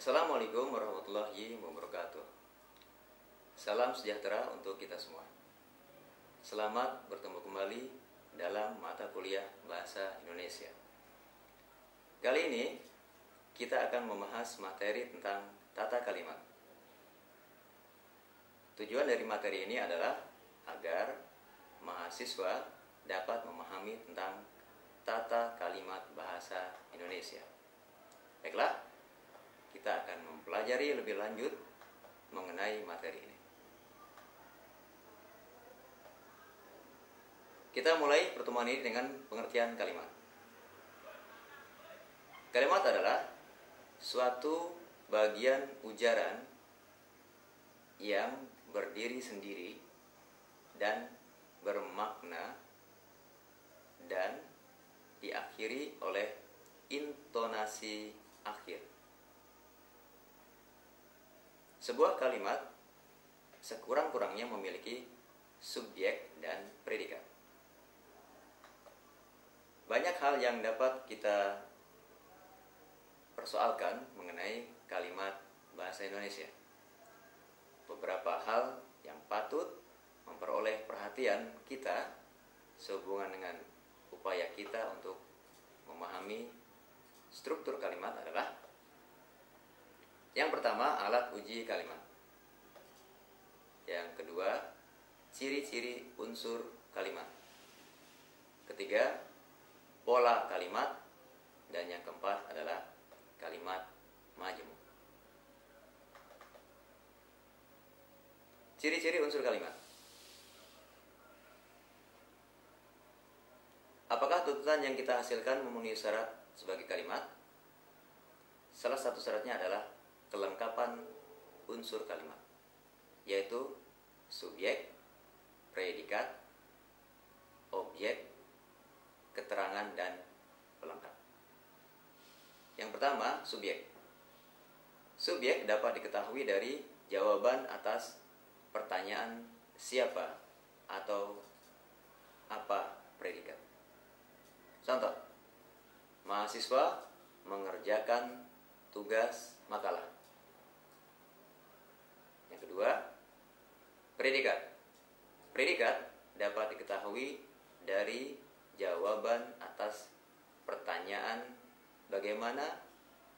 Assalamualaikum warahmatullahi wabarakatuh. Salam sejahtera untuk kita semua. Selamat bertemu kembali dalam mata kuliah Bahasa Indonesia. Kali ini kita akan membahas materi tentang tata kalimat. Tujuan dari materi ini adalah agar mahasiswa dapat memahami tentang tata kalimat bahasa Indonesia. Baiklah, kita akan mempelajari lebih lanjut mengenai materi ini. Kita mulai pertemuan ini dengan pengertian kalimat. Kalimat adalah suatu bagian ujaran yang berdiri sendiri dan bermakna dan diakhiri oleh intonasi akhir. Sebuah kalimat sekurang-kurangnya memiliki subjek dan predikat. Banyak hal yang dapat kita persoalkan mengenai kalimat bahasa Indonesia. Beberapa hal yang patut memperoleh perhatian kita sehubungan dengan upaya kita untuk memahami struktur kalimat adalah: yang pertama, alat uji kalimat. Yang kedua, ciri-ciri unsur kalimat. Ketiga, pola kalimat. Dan yang keempat adalah kalimat majemuk. Ciri-ciri unsur kalimat. Apakah tuntutan yang kita hasilkan memenuhi syarat sebagai kalimat? Salah satu syaratnya adalah kelengkapan unsur kalimat, yaitu subjek, predikat, objek, keterangan, dan pelengkap. Yang pertama, subjek. Subjek dapat diketahui dari jawaban atas pertanyaan siapa atau apa predikat. Contoh, mahasiswa mengerjakan tugas makalah. Yang kedua, predikat. Predikat dapat diketahui dari jawaban atas pertanyaan bagaimana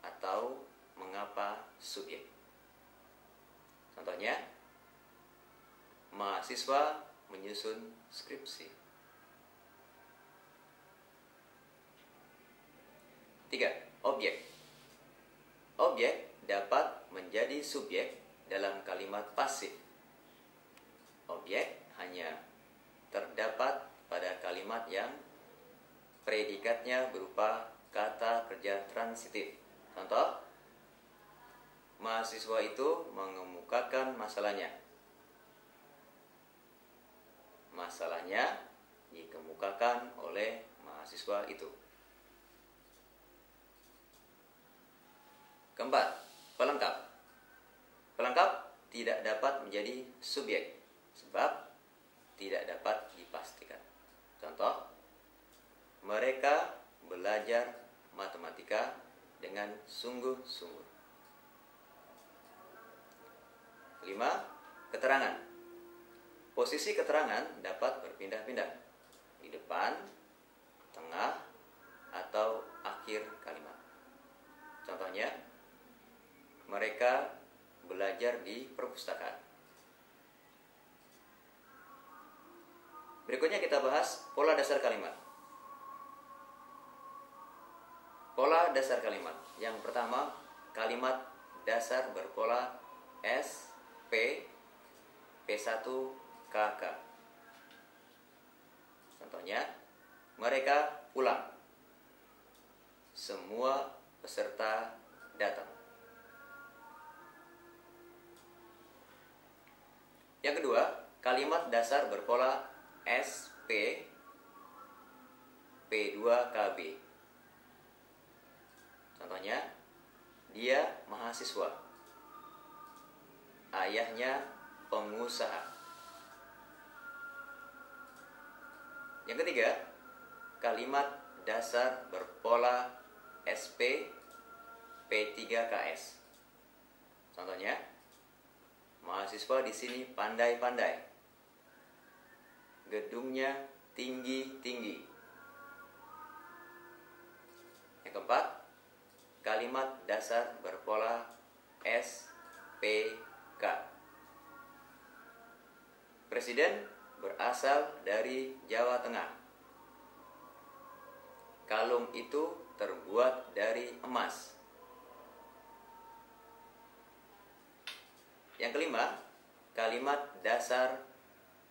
atau mengapa subjek. Contohnya, mahasiswa menyusun skripsi. 3. Objek. Objek dapat menjadi subjek dalam kalimat pasif. Objek hanya terdapat pada kalimat yang predikatnya berupa kata kerja transitif. Contoh, mahasiswa itu mengemukakan masalahnya. Masalahnya dikemukakan oleh mahasiswa itu. Keempat, pelengkap. Pelengkap tidak dapat menjadi subjek sebab tidak dapat dipastikan. Contoh, mereka belajar matematika dengan sungguh-sungguh. 5. Keterangan. Posisi keterangan dapat berpindah-pindah di depan, tengah, atau akhir kalimat. Contohnya, mereka belajar di perpustakaan. Berikutnya kita bahas pola dasar kalimat. Pola dasar kalimat. Yang pertama, kalimat dasar berpola S, P, P1, KK. Contohnya, mereka pulang. Semua peserta datang. Yang kedua, kalimat dasar berpola SP, P2KB. Contohnya, dia mahasiswa. Ayahnya pengusaha. Yang ketiga, kalimat dasar berpola SP, P3KS. Contohnya, mahasiswa di sini pandai-pandai. Gedungnya tinggi-tinggi. Yang keempat, kalimat dasar berpola SPK. Presiden berasal dari Jawa Tengah. Kalung itu terbuat dari emas. Yang kelima, kalimat dasar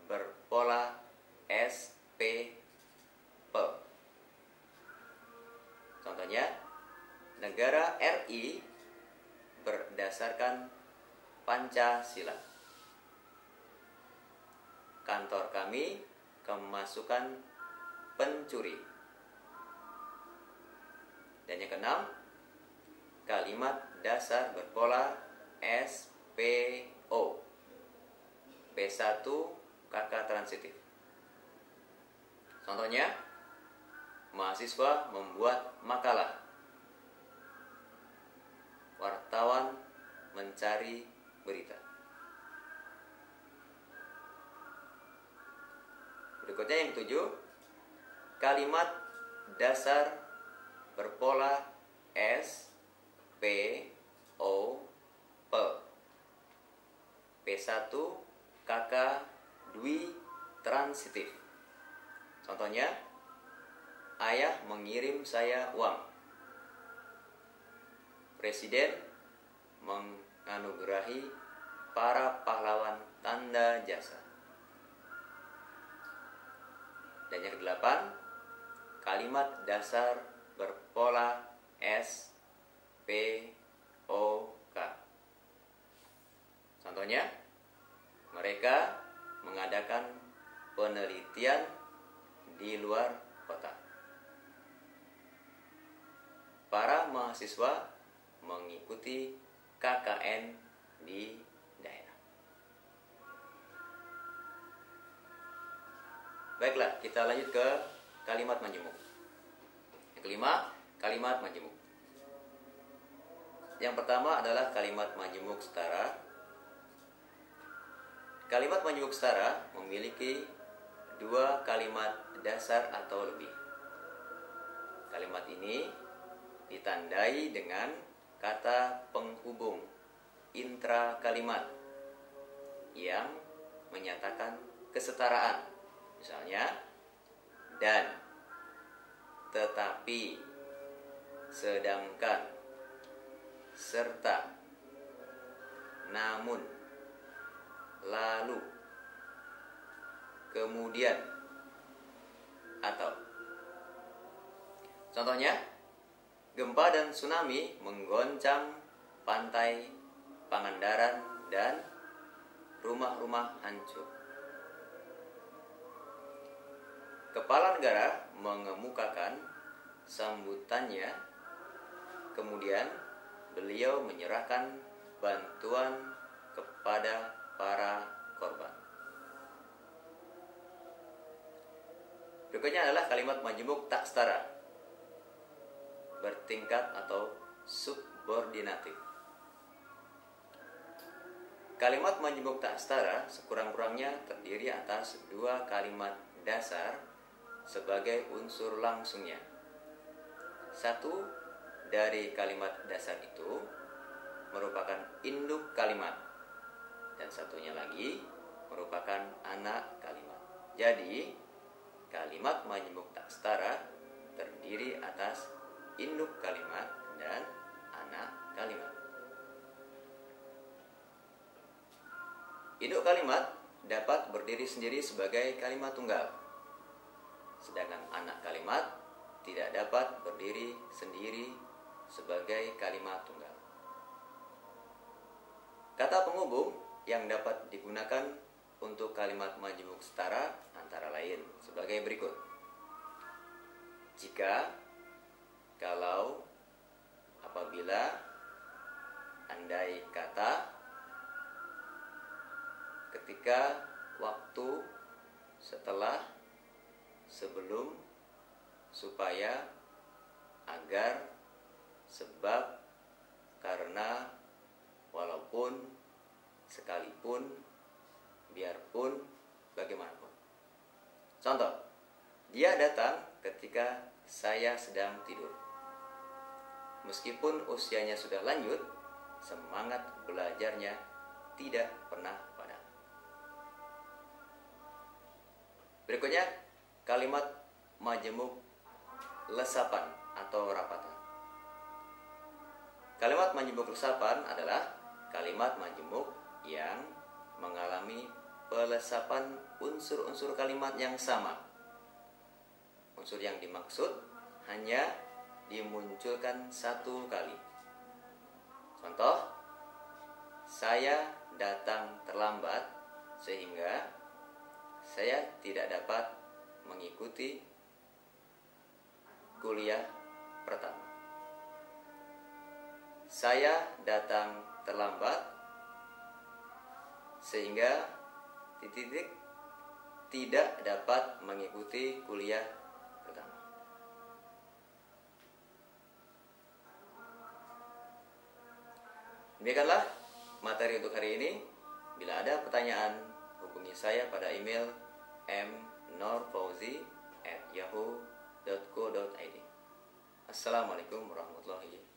berpola SPP. Contohnya, negara RI berdasarkan Pancasila. Kantor kami kemasukan pencuri. Dan yang keenam, kalimat dasar berpola SPO. P1 kakak transitif. Contohnya, mahasiswa membuat makalah. Wartawan mencari berita. Berikutnya yang ketujuh, kalimat dasar berpola SPO P. P1 kakak dwi transitif. Contohnya, ayah mengirim saya uang. Presiden menganugerahi para pahlawan tanda jasa. Dan yang kedelapan, kalimat dasar berpola SPOK. Contohnya, mereka mengadakan penelitian di luar kota. Para mahasiswa mengikuti KKN di daerah. Baiklah, kita lanjut ke kalimat majemuk. Yang kelima, kalimat majemuk. Yang pertama adalah kalimat majemuk setara. Kalimat majemuk setara memiliki dua kalimat dasar atau lebih. Kalimat ini ditandai dengan kata penghubung intra-kalimat yang menyatakan kesetaraan. Misalnya, dan, tetapi, sedangkan, serta, namun, lalu, kemudian, atau. Contohnya, gempa dan tsunami menggoncang pantai Pangandaran dan rumah-rumah hancur. Kepala negara mengemukakan sambutannya, kemudian beliau menyerahkan bantuan kepada para korban. Berikutnya adalah kalimat majemuk tak setara, bertingkat atau subordinatif. Kalimat majemuk tak setara sekurang-kurangnya terdiri atas dua kalimat dasar sebagai unsur langsungnya. Satu dari kalimat dasar itu merupakan induk kalimat, dan satunya lagi merupakan anak kalimat. Jadi, kalimat majemuk tak setara terdiri atas induk kalimat dan anak kalimat. Induk kalimat dapat berdiri sendiri sebagai kalimat tunggal, sedangkan anak kalimat tidak dapat berdiri sendiri sebagai kalimat tunggal. Kata penghubung yang dapat digunakan untuk kalimat majemuk setara antara lain sebagai berikut. Jika, kalau, apabila, andai kata, ketika, waktu, setelah, sebelum, supaya, agar, sebab, karena, walaupun, sekalipun, biarpun, bagaimanapun. Contoh, dia datang ketika saya sedang tidur. Meskipun usianya sudah lanjut, semangat belajarnya tidak pernah padam. Berikutnya, kalimat majemuk lesapan atau rapatan. Kalimat majemuk lesapan adalah kalimat majemuk yang mengalami pelesapan unsur-unsur kalimat yang sama. Unsur yang dimaksud hanya dimunculkan satu kali. Contoh, saya datang terlambat sehingga saya tidak dapat mengikuti kuliah pertama. Saya datang terlambat sehingga tidak dapat mengikuti kuliah pertama. Demikianlah materi untuk hari ini. Bila ada pertanyaan, hubungi saya pada email mnorfauzi@yahoo.co.id. Assalamualaikum warahmatullahi wabarakatuh.